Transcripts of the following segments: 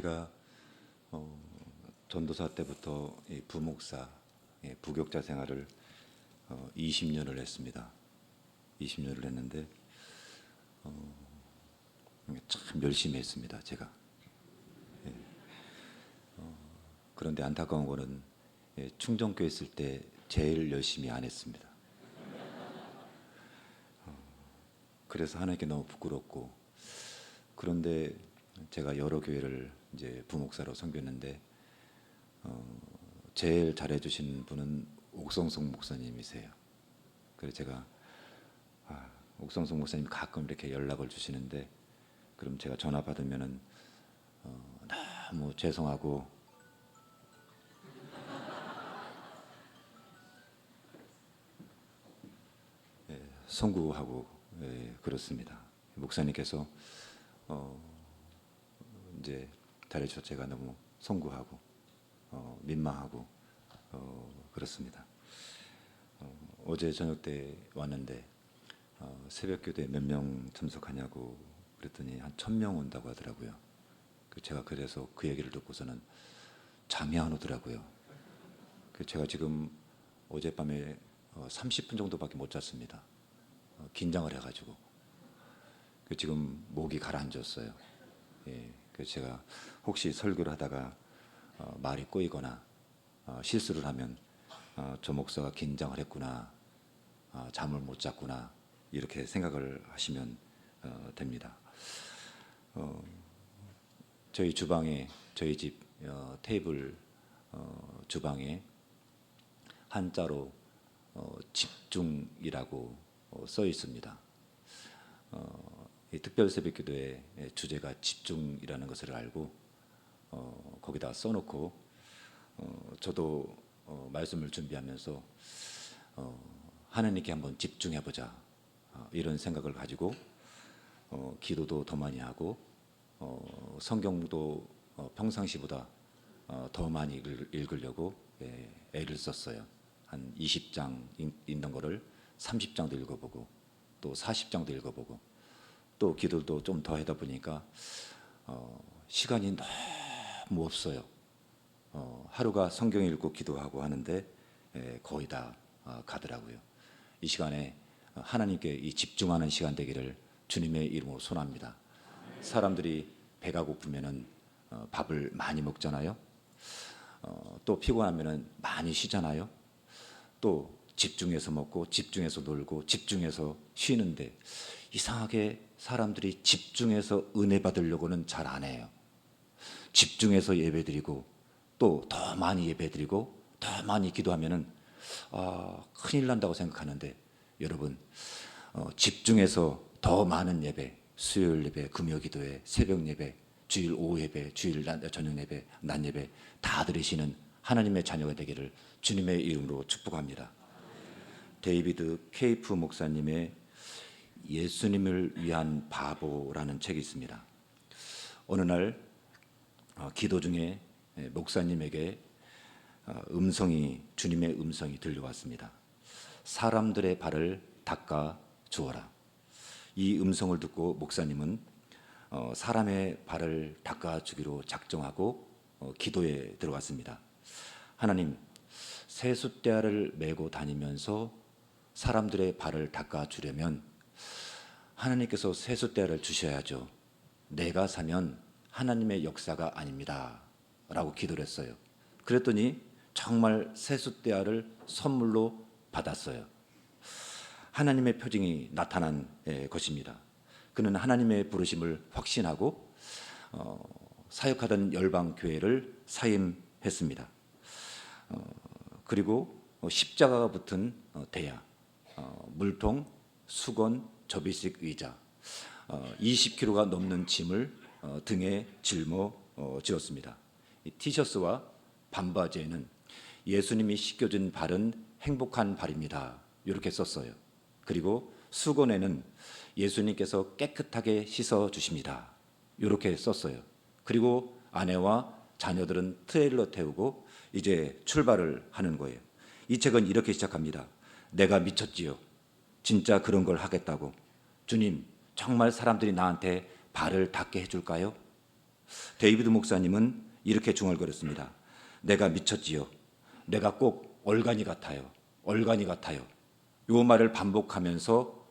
제가 전도사 때부터 이 부목사, 부교육자 생활을 20년을 했습니다. 20년을 했는데 참 열심히 했습니다. 제가. 그런데 안타까운 거는 충정교회 있을 때 제일 열심히 안 했습니다. 그래서 하나님께 너무 부끄럽고, 그런데 제가 여러 교회를 이제 부목사로 섬겼는데 제일 잘해주신 분은 옥성성 목사님이세요. 그래서 제가 옥성성 목사님 가끔 이렇게 연락을 주시는데, 그럼 제가 전화 받으면은 너무 죄송하고 송구하고 그렇습니다. 목사님께서 이제 잘해주셔서 제가 너무 송구하고 민망하고 그렇습니다. 어제 저녁 때 왔는데 새벽 교대 몇 명 참석하냐고 그랬더니 한 1000명 온다고 하더라고요. 제가 그래서 그 얘기를 듣고서는 잠이 안 오더라고요. 제가 지금 어젯밤에 30분 정도밖에 못 잤습니다. 긴장을 해가지고 지금 목이 가라앉았어요. 그래서 제가 혹시 설교를 하다가 말이 꼬이거나 실수를 하면 저 목사가 긴장을 했구나, 잠을 못 잤구나, 이렇게 생각을 하시면 됩니다. 저희 주방에, 저희 집 테이블 주방에 한자로 집중이라고 써 있습니다. 이 특별 새벽 기도의 주제가 집중이라는 것을 알고 거기다 써놓고 저도 말씀을 준비하면서 하나님께 한번 집중해보자, 이런 생각을 가지고 기도도 더 많이 하고 성경도 평상시보다 더 많이 읽으려고 애를 썼어요. 한 20장 읽는 거를 30장도 읽어보고 또 40장도 읽어보고 또 기도도 좀 더 하다 보니까 시간이 너무 없어요. 하루가 성경 읽고 기도하고 하는데 거의 다 가더라고요. 이 시간에 하나님께 이 집중하는 시간 되기를 주님의 이름으로 소원합니다. 사람들이 배가 고프면은 밥을 많이 먹잖아요. 또 피곤하면은 많이 쉬잖아요. 또 집중해서 먹고 집중해서 놀고 집중해서 쉬는데 이상하게 사람들이 집중해서 은혜 받으려고는 잘 안 해요. 집중해서 예배드리고 또 더 많이 예배드리고 더 많이 기도하면은 큰일 난다고 생각하는데, 여러분 집중해서 더 많은 예배, 수요일 예배, 금요 기도회, 새벽 예배, 주일 오후 예배, 주일 저녁 예배, 낮 예배 다 드리시는 하나님의 자녀가 되기를 주님의 이름으로 축복합니다. 데이비드 케이프 목사님의 예수님을 위한 바보라는 책이 있습니다. 어느 날 기도 중에 목사님에게 주님의 음성이 들려왔습니다. 사람들의 발을 닦아 주어라. 이 음성을 듣고 목사님은 사람의 발을 닦아 주기로 작정하고 기도에 들어갔습니다. 하나님, 세숫대야를 메고 다니면서 사람들의 발을 닦아 주려면 하나님께서 세숫대야를 주셔야죠. 내가 사면 하나님의 역사가 아닙니다 라고 기도를 했어요. 그랬더니 정말 세숫대야를 선물로 받았어요. 하나님의 표징이 나타난 것입니다. 그는 하나님의 부르심을 확신하고 사역하던 열방교회를 사임했습니다. 그리고 십자가가 붙은 대야, 물통, 수건, 접이식 의자, 20kg가 넘는 짐을 등에 짊어지었습니다. 티셔츠와 반바지에는 예수님이 씻겨준 발은 행복한 발입니다, 이렇게 썼어요. 그리고 수건에는 예수님께서 깨끗하게 씻어 주십니다, 이렇게 썼어요. 그리고 아내와 자녀들은 트레일러 태우고 이제 출발을 하는 거예요. 이 책은 이렇게 시작합니다. 내가 미쳤지요. 진짜 그런 걸 하겠다고. 주님, 정말 사람들이 나한테 발을 닦게 해줄까요? 데이비드 목사님은 이렇게 중얼거렸습니다. 내가 미쳤지요. 내가 꼭 얼간이 같아요. 얼간이 같아요. 이 말을 반복하면서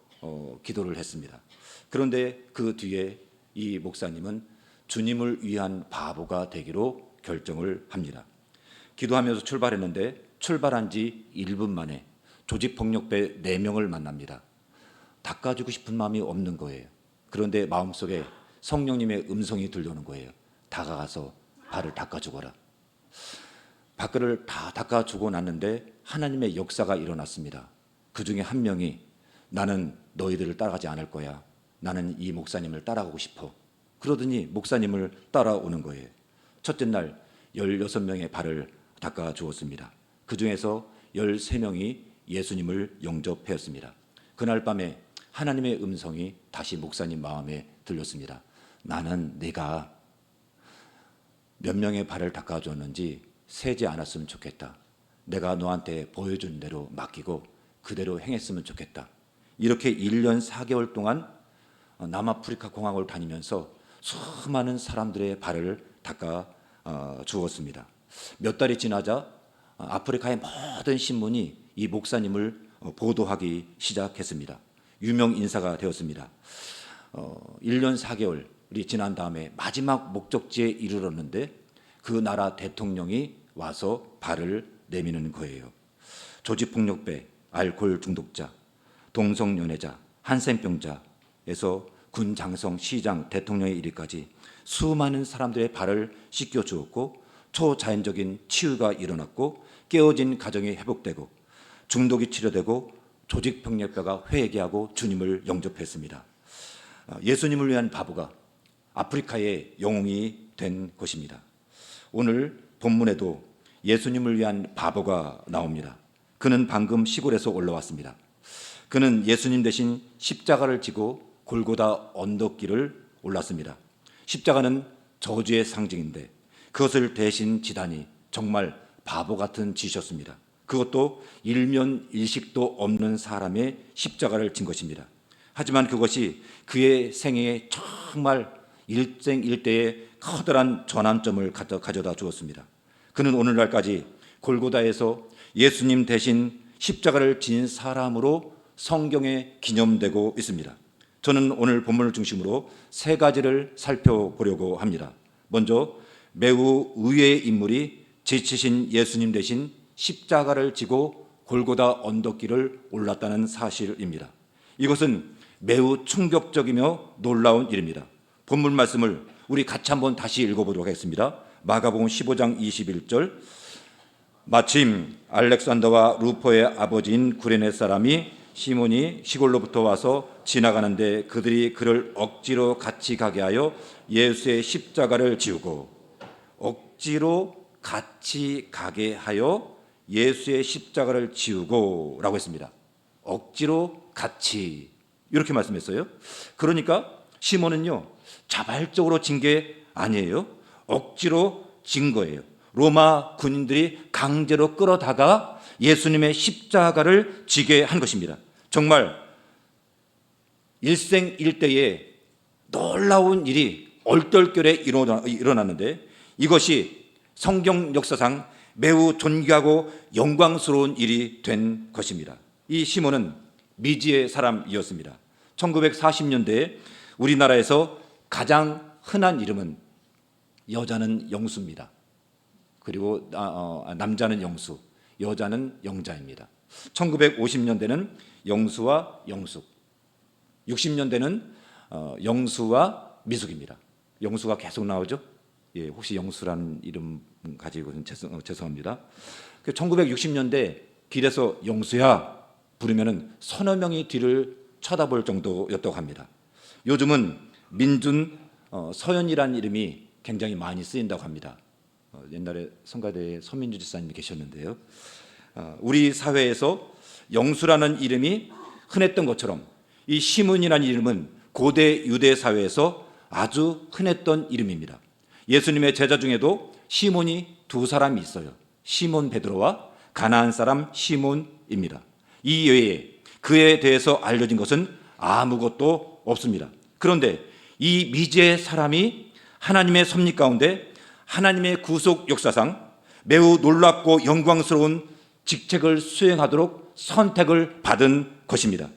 기도를 했습니다. 그런데 그 뒤에 이 목사님은 주님을 위한 바보가 되기로 결정을 합니다. 기도하면서 출발했는데 출발한 지 1분 만에 조직폭력배 4명을 만납니다. 닦아주고 싶은 마음이 없는 거예요. 그런데 마음속에 성령님의 음성이 들려오는 거예요. 다가가서 발을 닦아주거라. 발을 다 닦아주고 났는데 하나님의 역사가 일어났습니다. 그 중에 한 명이 나는 너희들을 따라가지 않을 거야. 나는 이 목사님을 따라가고 싶어. 그러더니 목사님을 따라오는 거예요. 첫째 날 16명의 발을 닦아주었습니다. 그 중에서 13명이 예수님을 영접하였습니다. 그날 밤에 하나님의 음성이 다시 목사님 마음에 들렸습니다. 나는 네가 몇 명의 발을 닦아줬는지 세지 않았으면 좋겠다. 내가 너한테 보여준 대로 맡기고 그대로 행했으면 좋겠다. 이렇게 1년 4개월 동안 남아프리카 공항을 다니면서 수많은 사람들의 발을 닦아 주었습니다. 몇 달이 지나자 아프리카의 모든 신문이 이 목사님을 보도하기 시작했습니다. 유명 인사가 되었습니다. 1년 4개월이 지난 다음에 마지막 목적지에 이르렀는데 그 나라 대통령이 와서 발을 내미는 거예요. 조직폭력배, 알코올 중독자, 동성연애자, 한센병자에서 군 장성, 시장, 대통령에 이르기까지 수많은 사람들의 발을 씻겨주었고 초자연적인 치유가 일어났고 깨어진 가정이 회복되고 중독이 치료되고 조직폭력배가 회개하고 주님을 영접했습니다. 예수님을 위한 바보가 아프리카의 영웅이 된 것입니다. 오늘 본문에도 예수님을 위한 바보가 나옵니다. 그는 방금 시골에서 올라왔습니다. 그는 예수님 대신 십자가를 지고 골고다 언덕길을 올랐습니다. 십자가는 저주의 상징인데 그것을 대신 지다니 정말 바보 같은 짓이었습니다. 그것도 일면일식도 없는 사람의 십자가를 진 것입니다. 하지만 그것이 그의 생애에 정말 일생일대의 커다란 전환점을 가져다 주었습니다. 그는 오늘날까지 골고다에서 예수님 대신 십자가를 진 사람으로 성경에 기념되고 있습니다. 저는 오늘 본문을 중심으로 3가지를 살펴보려고 합니다. 먼저 매우 의외의 인물이 지치신 예수님 대신 십자가를 지고 골고다 언덕길을 올랐다는 사실입니다. 이것은 매우 충격적이며 놀라운 일입니다. 본문 말씀을 우리 같이 한번 다시 읽어보도록 하겠습니다. 마가복음 15장 21절. 마침 알렉산더와 루포의 아버지인 구레네 사람이 시몬이 시골로부터 와서 지나가는데 그들이 그를 억지로 같이 가게 하여 예수의 십자가를 지우고, 억지로 같이 가게 하여 예수의 십자가를 지우고 라고 했습니다. 억지로 같이 이렇게 말씀했어요. 그러니까 시몬은요 자발적으로 진 게 아니에요. 억지로 진 거예요. 로마 군인들이 강제로 끌어다가 예수님의 십자가를 지게 한 것입니다. 정말 일생일대의 놀라운 일이 얼떨결에 일어났는데 이것이 성경 역사상 매우 존귀하고 영광스러운 일이 된 것입니다. 이 시몬은 미지의 사람이었습니다. 1940년대에 우리나라에서 가장 흔한 이름은 여자는 영수입니다. 그리고 남자는 영수, 여자는 영자입니다. 1950년대는 영수와 영숙, 60년대는 영수와 미숙입니다. 영수가 계속 나오죠. 예, 혹시 영수라는 이름 가지고는 죄송합니다. 1960년대 길에서 영수야 부르면은 서너 명이 뒤를 쳐다볼 정도였다고 합니다. 요즘은 민준 서연이라는 이름이 굉장히 많이 쓰인다고 합니다. 옛날에 성가대에 서민주 지사님이 계셨는데요. 우리 사회에서 영수라는 이름이 흔했던 것처럼 이 시몬이라는 이름은 고대 유대 사회에서 아주 흔했던 이름입니다. 예수님의 제자 중에도 시몬이 2사람이 있어요. 시몬 베드로와 가나안 사람 시몬입니다. 이 외에 그에 대해서 알려진 것은 아무것도 없습니다. 그런데 이 미지의 사람이 하나님의 섭리 가운데 하나님의 구속 역사상 매우 놀랍고 영광스러운 직책을 수행하도록 선택을 받은 것입니다.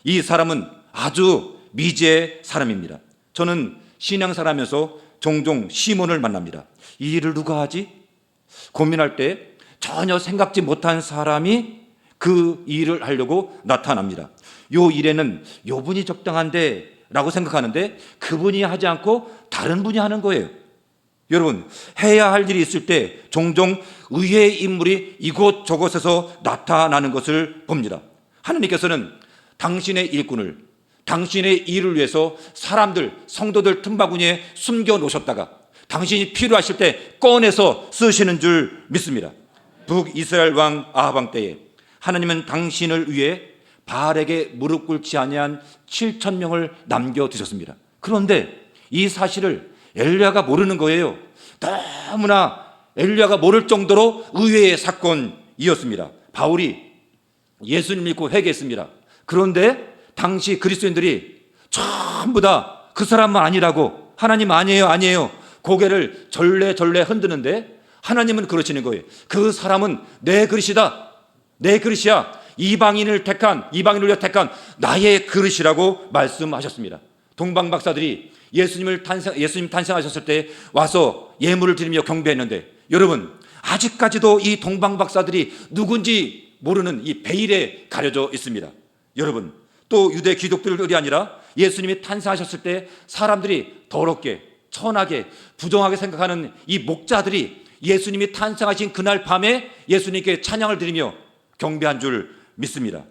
이 사람은 아주 미지의 사람입니다. 저는 신앙생활하면서 종종 시몬을 만납니다. 이 일을 누가 하지? 고민할 때 전혀 생각지 못한 사람이 그 일을 하려고 나타납니다. 요 일에는 요 분이 적당한데 라고 생각하는데 그분이 하지 않고 다른 분이 하는 거예요. 여러분, 해야 할 일이 있을 때 종종 의외의 인물이 이곳저곳에서 나타나는 것을 봅니다. 하나님께서는 당신의 일꾼을, 당신의 일을 위해서 사람들, 성도들 틈바구니에 숨겨 놓으셨다가 당신이 필요하실 때 꺼내서 쓰시는 줄 믿습니다. 북이스라엘 왕 아합 왕 때에 하나님은 당신을 위해 바알에게 무릎 꿇지 아니한 7,000명을 남겨두셨습니다. 그런데 이 사실을 엘리야가 모르는 거예요. 너무나 엘리야가 모를 정도로 의외의 사건이었습니다. 바울이 예수님 믿고 회개했습니다. 그런데 당시 그리스도인들이 전부 다 그 사람만 아니라고, 하나님 아니에요 고개를 절레절레 흔드는데 하나님은 그러시는 거예요. 그 사람은 내 그릇이다, 내 그릇이야. 이방인을 위해 택한 나의 그릇이라고 말씀하셨습니다. 동방 박사들이 예수님 탄생하셨을 때 와서 예물을 드리며 경배했는데, 여러분 아직까지도 이 동방 박사들이 누군지 모르는 이 베일에 가려져 있습니다. 여러분, 또 유대 기독교들이 아니라 예수님이 탄생하셨을 때 사람들이 더럽게, 천하게, 부정하게 생각하는 이 목자들이 예수님이 탄생하신 그날 밤에 예수님께 찬양을 드리며 경배한 줄 믿습니다.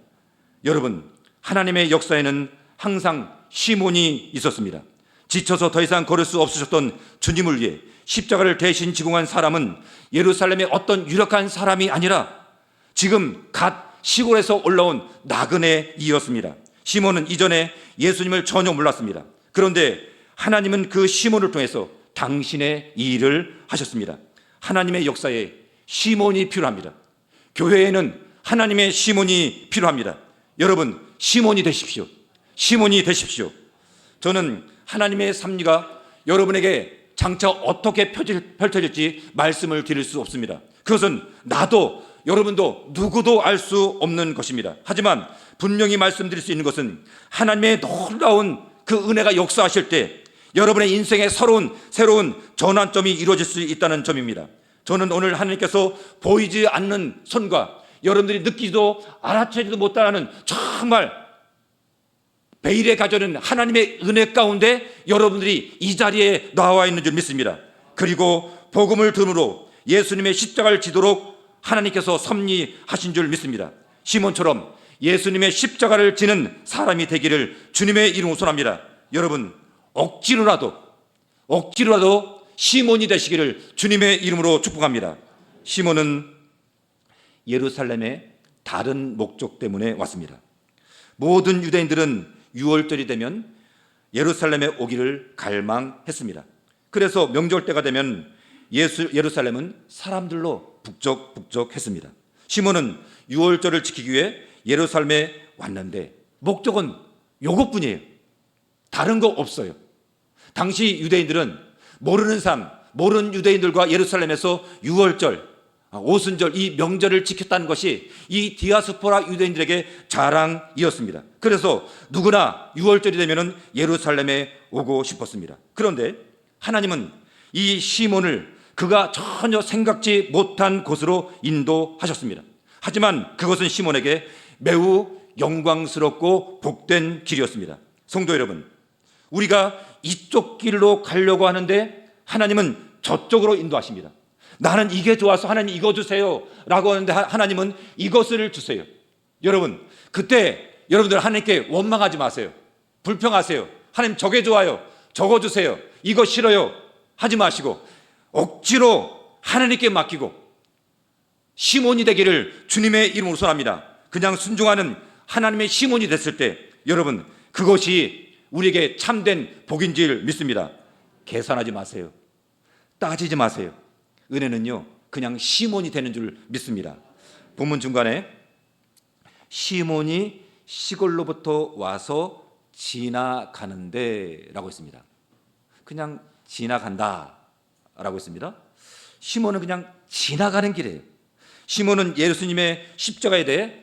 여러분, 하나님의 역사에는 항상 시몬이 있었습니다. 지쳐서 더 이상 걸을 수 없으셨던 주님을 위해 십자가를 대신 지고 간 사람은 예루살렘의 어떤 유력한 사람이 아니라 지금 갓 시골에서 올라온 나그네이었습니다. 시몬은 이전에 예수님을 전혀 몰랐습니다. 그런데 하나님은 그 시몬을 통해서 당신의 일을 하셨습니다. 하나님의 역사에 시몬이 필요합니다. 교회에는 하나님의 시몬이 필요합니다. 여러분, 시몬이 되십시오. 시몬이 되십시오. 저는 하나님의 섭리가 여러분에게 장차 어떻게 펼쳐질지 말씀을 드릴 수 없습니다. 그것은 나도 여러분도 누구도 알 수 없는 것입니다. 하지만 분명히 말씀드릴 수 있는 것은 하나님의 놀라운 그 은혜가 역사하실 때 여러분의 인생의 새로운 전환점이 이루어질 수 있다는 점입니다. 저는 오늘 하나님께서 보이지 않는 손과 여러분들이 느끼지도 알아채지도 못하는 정말 베일에 가져는 하나님의 은혜 가운데 여러분들이 이 자리에 나와 있는 줄 믿습니다. 그리고 복음을 들음으로 예수님의 십자가를 지도록 하나님께서 섭리하신 줄 믿습니다. 시몬처럼 예수님의 십자가를 지는 사람이 되기를 주님의 이름으로 소원합니다. 여러분, 억지로라도 시몬이 되시기를 주님의 이름으로 축복합니다. 시몬은 예루살렘에 다른 목적 때문에 왔습니다. 모든 유대인들은 6월절이 되면 예루살렘에 오기를 갈망했습니다. 그래서 명절 때가 되면 예루살렘은 사람들로 북적북적했습니다. 시몬은 6월절을 지키기 위해 예루살렘에 왔는데 목적은 이것뿐이에요. 다른 거 없어요. 당시 유대인들은 모르는 유대인들과 예루살렘에서 6월절, 오순절, 이 명절을 지켰다는 것이 이 디아스포라 유대인들에게 자랑이었습니다. 그래서 누구나 6월절이 되면 예루살렘에 오고 싶었습니다. 그런데 하나님은 이 시몬을 그가 전혀 생각지 못한 곳으로 인도하셨습니다. 하지만 그것은 시몬에게 매우 영광스럽고 복된 길이었습니다. 성도 여러분, 우리가 이쪽 길로 가려고 하는데 하나님은 저쪽으로 인도하십니다. 나는 이게 좋아서 하나님 이거 주세요 라고 하는데 하나님은 이것을 주세요. 여러분, 그때 여러분들 하나님께 원망하지 마세요. 불평하세요. 하나님 저게 좋아요, 저거 주세요, 이거 싫어요 하지 마시고 억지로 하나님께 맡기고 시몬이 되기를 주님의 이름으로 소원합니다. 그냥 순종하는 하나님의 시몬이 됐을 때 여러분, 그것이 우리에게 참된 복인 줄 믿습니다. 계산하지 마세요. 따지지 마세요. 은혜는요, 그냥 시몬이 되는 줄 믿습니다. 본문 중간에 시몬이 시골로부터 와서 지나가는데 라고 했습니다. 그냥 지나간다라고 했습니다. 시몬은 그냥 지나가는 길이에요. 시몬은 예수님의 십자가에 대해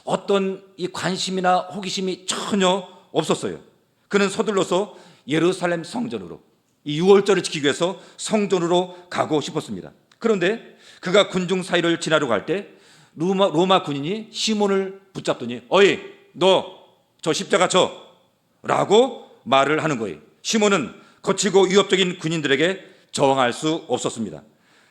어떤 이 관심이나 호기심이 전혀 없었어요. 그는 서둘러서 예루살렘 성전으로, 이 유월절을 지키기 위해서 성전으로 가고 싶었습니다. 그런데 그가 군중 사이를 지나러 갈 때 로마 군인이 시몬을 붙잡더니 어이 너 저 십자가 쳐 라고 말을 하는 거예요. 시몬은 거칠고 위협적인 군인들에게 저항할 수 없었습니다.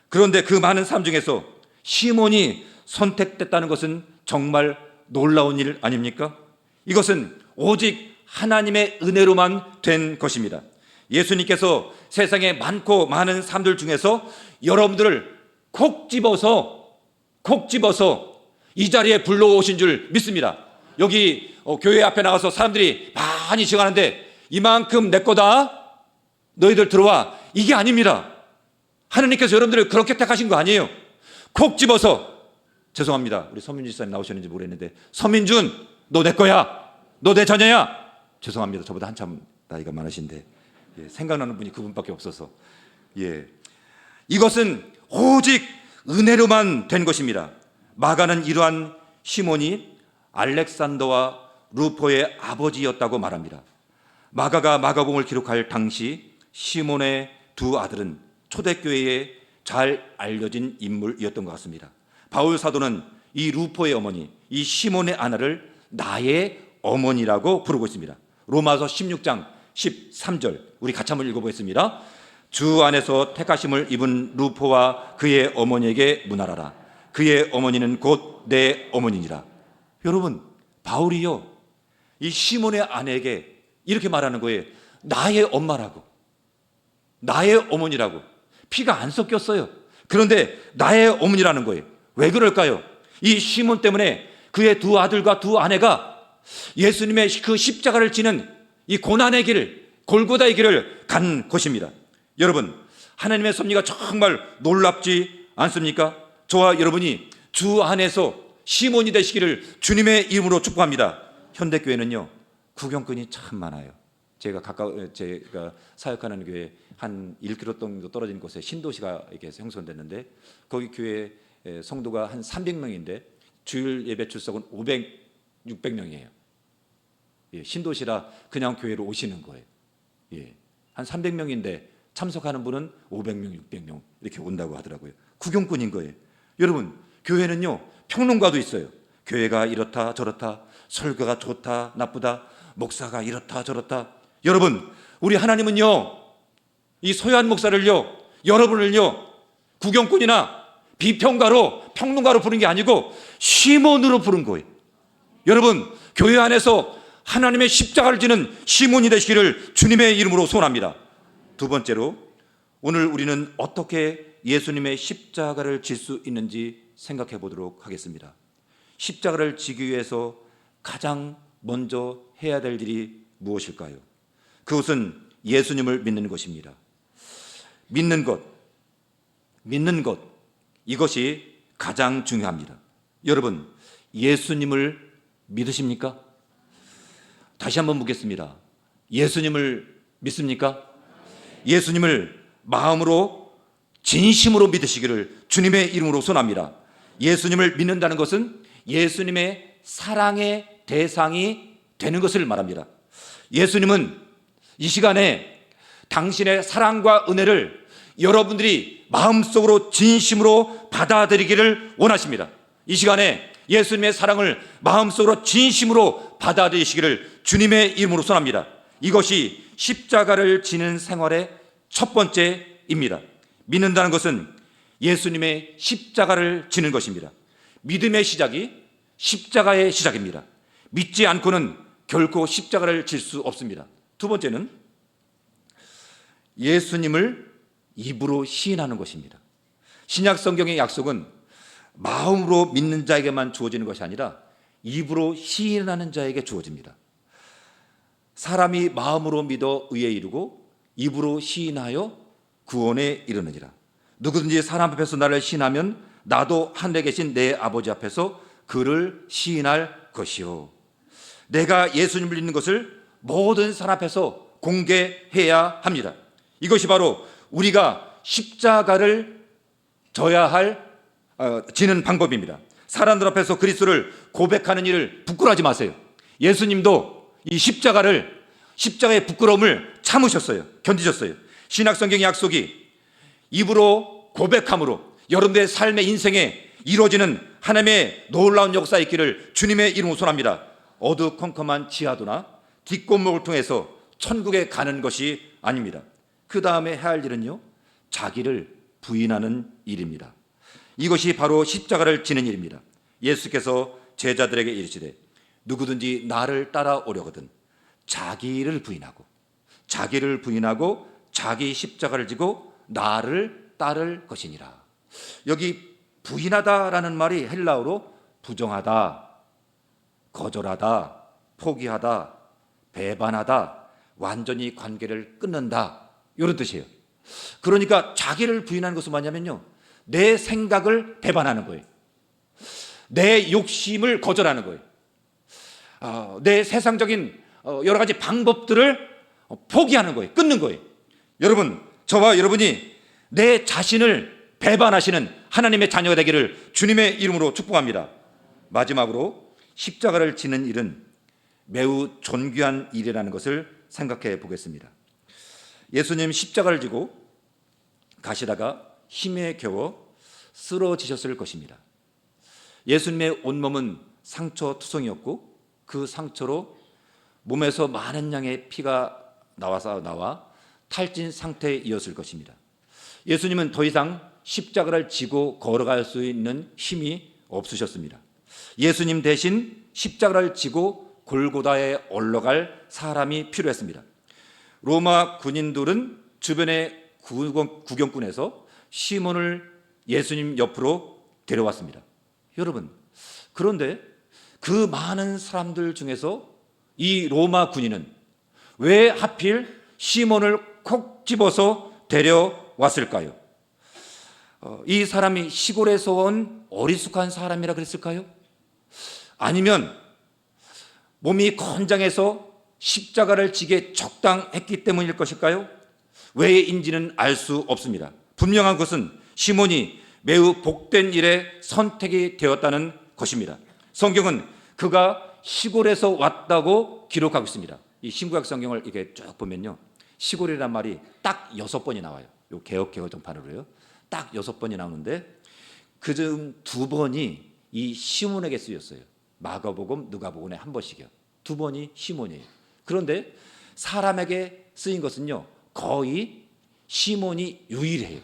그런데 그 많은 사람 중에서 시몬이 선택됐다는 것은 정말 놀라운 일 아닙니까? 이것은 오직 하나님의 은혜로만 된 것입니다. 예수님께서 세상에 많고 많은 사람들 중에서 여러분들을 콕 집어서 이 자리에 불러오신 줄 믿습니다. 여기 교회 앞에 나가서 사람들이 많이 지어가는데 이만큼 내 거다, 너희들 들어와, 이게 아닙니다. 하느님께서 여러분들을 그렇게 택하신 거 아니에요. 콕 집어서, 죄송합니다, 우리 서민준 집사님 나오셨는지 모르겠는데, 서민준 너 내 거야, 너 내 자녀야. 죄송합니다, 저보다 한참 나이가 많으신데 생각나는 분이 그분밖에 없어서. 이것은 오직 은혜로만 된 것입니다. 마가는 이러한 시몬이 알렉산더와 루포의 아버지였다고 말합니다. 마가가 마가복음을 기록할 당시 시몬의 두 아들은 초대교회에 잘 알려진 인물이었던 것 같습니다. 바울 사도는 이 루포의 어머니, 이 시몬의 아내를 나의 어머니라고 부르고 있습니다. 로마서 16장 13절 우리 같이 한번 읽어보겠습니다. 주 안에서 택하심을 입은 루포와 그의 어머니에게 문하라라. 그의 어머니는 곧 내 어머니니라. 여러분, 바울이요, 이 시몬의 아내에게 이렇게 말하는 거예요. 나의 엄마라고, 나의 어머니라고. 피가 안 섞였어요. 그런데 나의 어머니라는 거예요. 왜 그럴까요? 이 시몬 때문에 그의 두 아들과 두 아내가 예수님의 그 십자가를 지는 이 고난의 길을, 골고다의 길을 간 것입니다. 여러분, 하나님의 섭리가 정말 놀랍지 않습니까? 저와 여러분이 주 안에서 시몬이 되시기를 주님의 이름으로 축복합니다. 현대교회는요, 구경꾼이 참 많아요. 제가 사역하는 교회 한 1km 정도 떨어진 곳에 신도시가 이렇게 형성됐는데, 거기 교회 성도가 한 300명인데 주일 예배 출석은 600명이에요. 신도시라 그냥 교회로 오시는 거예요. 한 300명인데 참석하는 분은 500명, 600명 이렇게 온다고 하더라고요. 구경꾼인 거예요. 여러분, 교회는요, 평론가도 있어요. 교회가 이렇다 저렇다, 설교가 좋다 나쁘다, 목사가 이렇다 저렇다. 여러분, 우리 하나님은요, 이 소요한 목사를요, 여러분을요, 구경꾼이나 비평가로, 평론가로 부른 게 아니고 시몬으로 부른 거예요. 여러분, 교회 안에서 하나님의 십자가를 지는 시몬이 되시기를 주님의 이름으로 소원합니다. 두 번째로, 오늘 우리는 어떻게 예수님의 십자가를 질 수 있는지 생각해 보도록 하겠습니다. 십자가를 지기 위해서 가장 먼저 해야 될 일이 무엇일까요? 그것은 예수님을 믿는 것입니다. 믿는 것, 이것이 가장 중요합니다. 여러분, 예수님을 믿으십니까? 다시 한번 묻겠습니다. 예수님을 믿습니까? 예수님을 마음으로 진심으로 믿으시기를 주님의 이름으로 소원합니다. 예수님을 믿는다는 것은 예수님의 사랑의 대상이 되는 것을 말합니다. 예수님은 이 시간에 당신의 사랑과 은혜를 여러분들이 마음속으로 진심으로 받아들이기를 원하십니다. 이 시간에 예수님의 사랑을 마음속으로 진심으로 받아들이시기를 주님의 이름으로 소원합니다. 이것이 십자가를 지는 생활의 첫 번째입니다. 믿는다는 것은 예수님의 십자가를 지는 것입니다. 믿음의 시작이 십자가의 시작입니다. 믿지 않고는 결코 십자가를 질 수 없습니다. 두 번째는 예수님을 입으로 시인하는 것입니다. 신약 성경의 약속은 마음으로 믿는 자에게만 주어지는 것이 아니라 입으로 시인하는 자에게 주어집니다. 사람이 마음으로 믿어 의에 이르고 입으로 시인하여 구원에 이르느니라. 누구든지 사람 앞에서 나를 시인하면 나도 하늘에 계신 내 아버지 앞에서 그를 시인할 것이요. 내가 예수님을 믿는 것을 모든 사람 앞에서 공개해야 합니다. 이것이 바로 우리가 십자가를 지는 방법입니다. 사람들 앞에서 그리스도를 고백하는 일을 부끄러워하지 마세요. 예수님도 이 십자가의 부끄러움을 참으셨어요. 견디셨어요. 신약 성경의 약속이 입으로 고백함으로 여러분들의 삶의 인생에 이루어지는 하나님의 놀라운 역사 있기를 주님의 이름으로 소원합니다. 어두컴컴한 지하도나 뒷골목을 통해서 천국에 가는 것이 아닙니다. 그 다음에 해야 할 일은요, 자기를 부인하는 일입니다. 이것이 바로 십자가를 지는 일입니다. 예수께서 제자들에게 이르시되 누구든지 나를 따라오려거든 자기를 부인하고 자기 십자가를 지고 나를 따를 것이니라. 여기 부인하다라는 말이 헬라어로 부정하다, 거절하다, 포기하다, 배반하다, 완전히 관계를 끊는다, 이런 뜻이에요. 그러니까 자기를 부인하는 것은 뭐냐면요, 내 생각을 배반하는 거예요. 내 욕심을 거절하는 거예요. 내 세상적인 여러 가지 방법들을 포기하는 거예요. 끊는 거예요. 여러분, 저와 여러분이 내 자신을 배반하시는 하나님의 자녀가 되기를 주님의 이름으로 축복합니다. 마지막으로 십자가를 지는 일은 매우 존귀한 일이라는 것을 생각해 보겠습니다. 예수님 십자가를 지고 가시다가 힘에 겨워 쓰러지셨을 것입니다. 예수님의 온몸은 상처투성이었고 그 상처로 몸에서 많은 양의 피가 나와 탈진 상태이었을 것입니다. 예수님은 더 이상 십자가를 지고 걸어갈 수 있는 힘이 없으셨습니다. 예수님 대신 십자가를 지고 골고다에 올라갈 사람이 필요했습니다. 로마 군인들은 주변의 구경꾼에서 시몬을 예수님 옆으로 데려왔습니다. 여러분, 그런데 그 많은 사람들 중에서 이 로마 군인은 왜 하필 시몬을 콕 집어서 데려왔을까요? 이 사람이 시골에서 온 어리숙한 사람이라 그랬을까요? 아니면 몸이 건장해서 십자가를 지게 적당했기 때문일 것일까요? 왜인지는 알 수 없습니다. 분명한 것은 시몬이 매우 복된 일에 선택이 되었다는 것입니다. 성경은 그가 시골에서 왔다고 기록하고 있습니다. 이 신구약 성경을 이렇게 쭉 보면요, 시골이란 말이 딱 6번이 나와요. 요 개혁개정판으로요. 딱 6번이 나오는데 그중 2번이 이 시몬에게 쓰였어요. 마가복음, 누가복음에 한 번씩이요. 2번이 시몬이에요. 그런데 사람에게 쓰인 것은요, 거의 시몬이 유일해요.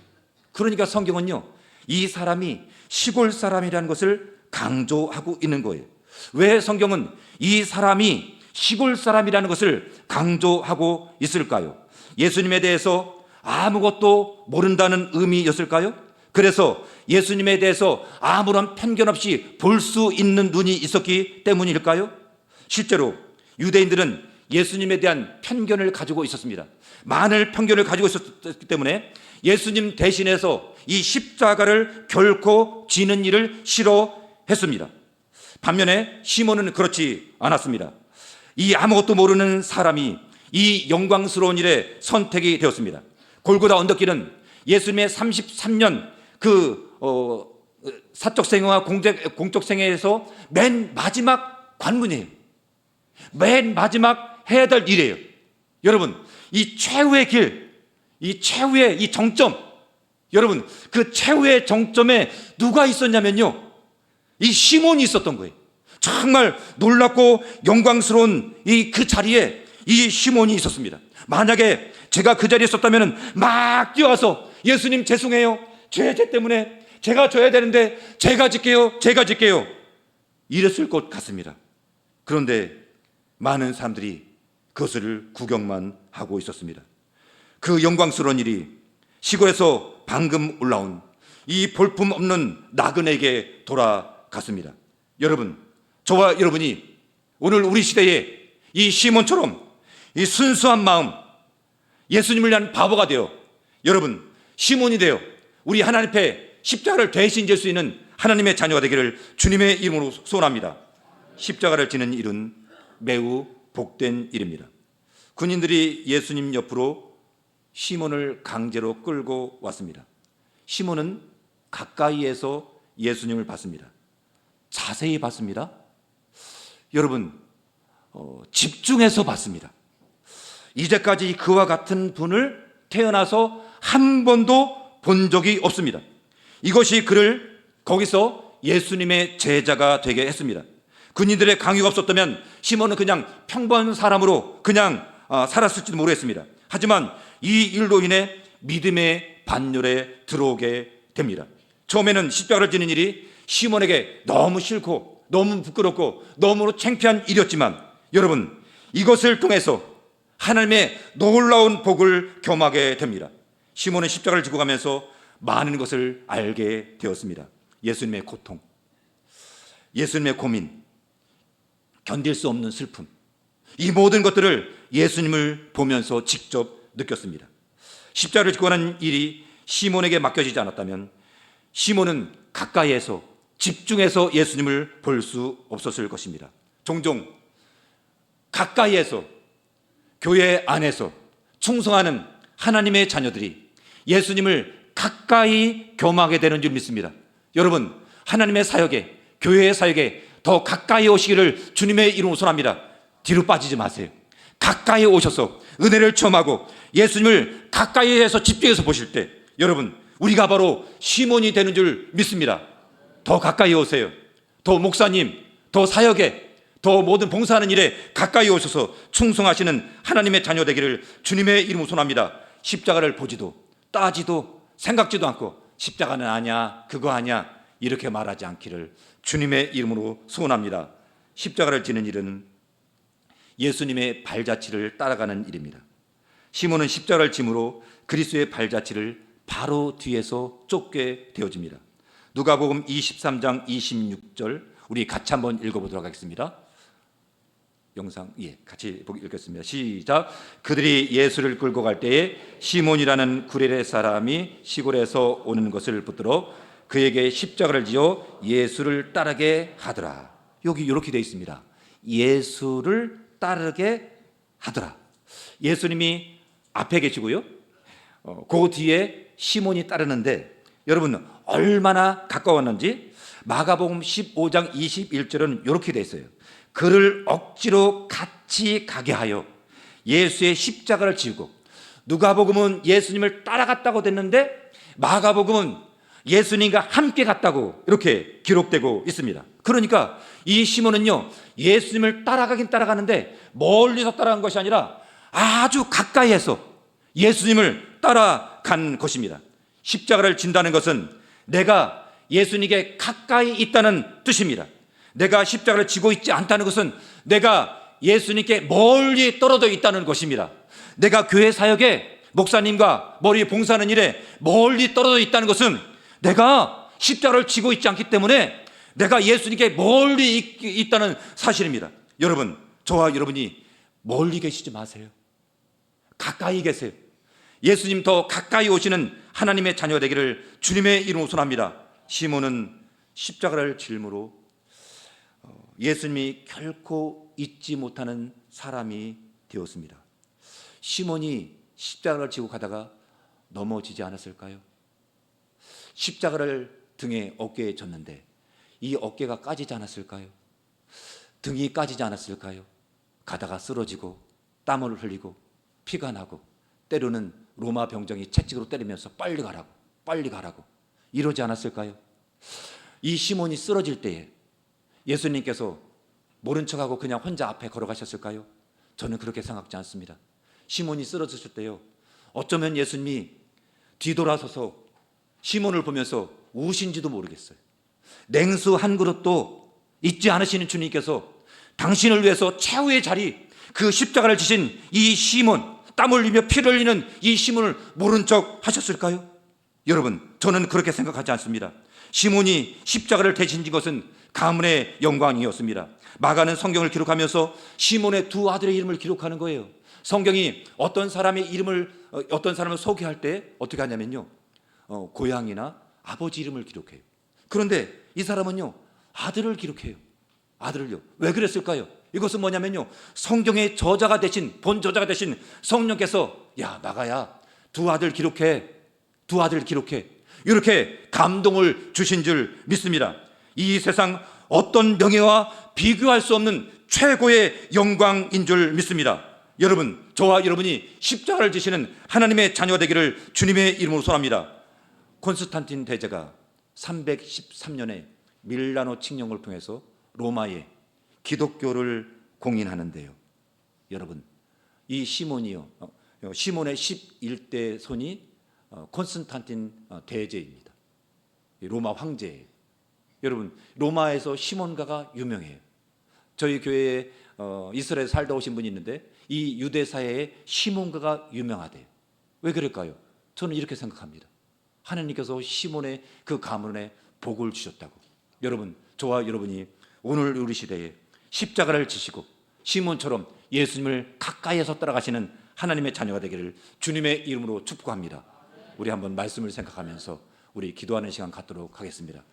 그러니까 성경은요, 이 사람이 시골 사람이라는 것을 강조하고 있는 거예요. 왜 성경은 이 사람이 시골 사람이라는 것을 강조하고 있을까요? 예수님에 대해서 아무것도 모른다는 의미였을까요? 그래서 예수님에 대해서 아무런 편견 없이 볼 수 있는 눈이 있었기 때문일까요? 실제로 유대인들은 예수님에 대한 편견을 가지고 있었습니다. 많은 편견을 가지고 있었기 때문에 예수님 대신해서 이 십자가를 결코 지는 일을 싫어했습니다. 반면에 시몬은 그렇지 않았습니다. 이 아무것도 모르는 사람이 이 영광스러운 일에 선택이 되었습니다. 골고다 언덕길은 예수님의 33년 사적 생애와 공적 생애에서 맨 마지막 관문이에요. 맨 마지막 해야 될 일이에요. 여러분, 이 최후의 길, 이 최후의 이 정점, 여러분, 그 최후의 정점에 누가 있었냐면요, 이 시몬이 있었던 거예요. 정말 놀랍고 영광스러운 그 자리에 이 시몬이 있었습니다. 만약에 제가 그 자리에 있었다면 막 뛰어와서 예수님 죄송해요, 죄 때문에 제가 져야 되는데 제가 질게요 이랬을 것 같습니다. 그런데 많은 사람들이 그것을 구경만 하고 있었습니다. 그 영광스러운 일이 시골에서 방금 올라온 이 볼품없는 나그네에게 돌아갔습니다. 여러분, 저와 여러분이 오늘 우리 시대에 이 시몬처럼 이 순수한 마음, 예수님을 위한 바보가 되어, 여러분, 시몬이 되어 우리 하나님 앞에 십자가를 대신 질 수 있는 하나님의 자녀가 되기를 주님의 이름으로 소원합니다. 십자가를 지는 일은 매우 복된 일입니다. 군인들이 예수님 옆으로 시몬을 강제로 끌고 왔습니다. 시몬은 가까이에서 예수님을 봤습니다. 자세히 봤습니다. 여러분, 집중해서 봤습니다. 이제까지 그와 같은 분을 태어나서 한 번도 본 적이 없습니다. 이것이 그를 거기서 예수님의 제자가 되게 했습니다. 군인들의 강요가 없었다면 시몬은 그냥 평범한 사람으로 그냥 살았을지도 모르겠습니다. 하지만 이 일로 인해 믿음의 반열에 들어오게 됩니다. 처음에는 십자가를 지는 일이 시몬에게 너무 싫고 너무 부끄럽고 너무 창피한 일이었지만 여러분, 이것을 통해서 하나님의 놀라운 복을 경험하게 됩니다. 시몬은 십자가를 지고 가면서 많은 것을 알게 되었습니다. 예수님의 고통, 예수님의 고민, 견딜 수 없는 슬픔, 이 모든 것들을 예수님을 보면서 직접 느꼈습니다. 십자가를 지고 가는 일이 시몬에게 맡겨지지 않았다면 시몬은 가까이에서 집중해서 예수님을 볼 수 없었을 것입니다. 종종 가까이에서 교회 안에서 충성하는 하나님의 자녀들이 예수님을 가까이 경험하게 되는 줄 믿습니다. 여러분, 하나님의 사역에, 교회의 사역에 더 가까이 오시기를 주님의 이름으로 소원합니다. 뒤로 빠지지 마세요. 가까이 오셔서 은혜를 체험하고 예수님을 가까이에서 집중해서 보실 때 여러분, 우리가 바로 시몬이 되는 줄 믿습니다. 더 가까이 오세요. 더 목사님, 더 사역에, 더 모든 봉사하는 일에 가까이 오셔서 충성하시는 하나님의 자녀 되기를 주님의 이름으로 소원합니다. 십자가를 보지도 따지도 생각지도 않고 십자가는 아니야, 그거 아니야 이렇게 말하지 않기를 주님의 이름으로 소원합니다. 십자가를 지는 일은 예수님의 발자취를 따라가는 일입니다. 시몬은 십자가를 짐으로 그리스도의 발자취를 바로 뒤에서 쫓게 되어집니다. 누가복음 23장 26절 우리 같이 한번 읽어보도록 하겠습니다. 영상 같이 읽겠습니다. 시작. 그들이 예수를 끌고 갈 때에 시몬이라는 구레네 사람이 시골에서 오는 것을 붙들어 그에게 십자가를 지어 예수를 따르게 하더라. 여기 이렇게 되어 있습니다. 예수를 따르게 하더라. 예수님이 앞에 계시고요, 그 뒤에 시몬이 따르는데 여러분 얼마나 가까웠는지 마가복음 15장 21절은 이렇게 되어 있어요. 그를 억지로 같이 가게 하여 예수의 십자가를 지고, 누가복음은 예수님을 따라갔다고 됐는데 마가복음은 예수님과 함께 갔다고 이렇게 기록되고 있습니다. 그러니까 이 시몬은요, 예수님을 따라가긴 따라가는데 멀리서 따라간 것이 아니라 아주 가까이에서 예수님을 따라간 것입니다. 십자가를 진다는 것은 내가 예수님께 가까이 있다는 뜻입니다. 내가 십자가를 지고 있지 않다는 것은 내가 예수님께 멀리 떨어져 있다는 것입니다. 내가 교회 사역에 목사님과 머리 봉사하는 일에 멀리 떨어져 있다는 것은 내가 십자가를 지고 있지 않기 때문에 내가 예수님께 멀리 있다는 사실입니다. 여러분, 저와 여러분이 멀리 계시지 마세요. 가까이 계세요. 예수님 더 가까이 오시는 하나님의 자녀 되기를 주님의 이름으로 소원합니다. 시몬은 십자가를 짊으로 예수님이 결코 잊지 못하는 사람이 되었습니다. 시몬이 십자가를 지고 가다가 넘어지지 않았을까요? 십자가를 등에 어깨에 졌는데 이 어깨가 까지지 않았을까요? 등이 까지지 않았을까요? 가다가 쓰러지고 땀을 흘리고 피가 나고 때로는 로마 병정이 채찍으로 때리면서 빨리 가라고 이러지 않았을까요? 이 시몬이 쓰러질 때에 예수님께서 모른 척하고 그냥 혼자 앞에 걸어가셨을까요? 저는 그렇게 생각지 않습니다. 시몬이 쓰러졌을 때요, 어쩌면 예수님이 뒤돌아서서 시몬을 보면서 우신지도 모르겠어요. 냉수 한 그릇도 잊지 않으시는 주님께서 당신을 위해서 최후의 자리, 그 십자가를 지신 이 시몬, 땀 흘리며 피를 흘리는 이 시몬을 모른 척 하셨을까요? 여러분, 저는 그렇게 생각하지 않습니다. 시몬이 십자가를 대신 진 것은 가문의 영광이었습니다. 마가는 성경을 기록하면서 시몬의 두 아들의 이름을 기록하는 거예요. 성경이 어떤 사람을 소개할 때 어떻게 하냐면요, 고향이나 아버지 이름을 기록해요. 그런데 이 사람은요, 아들을 기록해요. 아들을요. 왜 그랬을까요? 이것은 뭐냐면요, 성경의 저자가 되신, 본 저자가 되신 성령께서 야, 마가야, 두 아들 기록해, 두 아들 기록해. 이렇게 감동을 주신 줄 믿습니다. 이 세상 어떤 명예와 비교할 수 없는 최고의 영광인 줄 믿습니다. 여러분, 저와 여러분이 십자가를 지시는 하나님의 자녀가 되기를 주님의 이름으로 소원합니다. 콘스탄틴 대제가 313년에 밀라노 칙령을 통해서 로마에 기독교를 공인하는데요. 여러분, 이 시몬이요, 시몬의 11대 손이 콘스탄틴 대제입니다. 로마 황제예요. 여러분, 로마에서 시몬가가 유명해요. 저희 교회에 이스라엘에 살다 오신 분이 있는데 이 유대 사회에 시몬가가 유명하대요. 왜 그럴까요? 저는 이렇게 생각합니다. 하나님께서 시몬의 그 가문에 복을 주셨다고. 여러분, 저와 여러분이 오늘 우리 시대에 십자가를 지시고 시몬처럼 예수님을 가까이에서 따라가시는 하나님의 자녀가 되기를 주님의 이름으로 축복합니다. 우리 한번 말씀을 생각하면서 우리 기도하는 시간 갖도록 하겠습니다.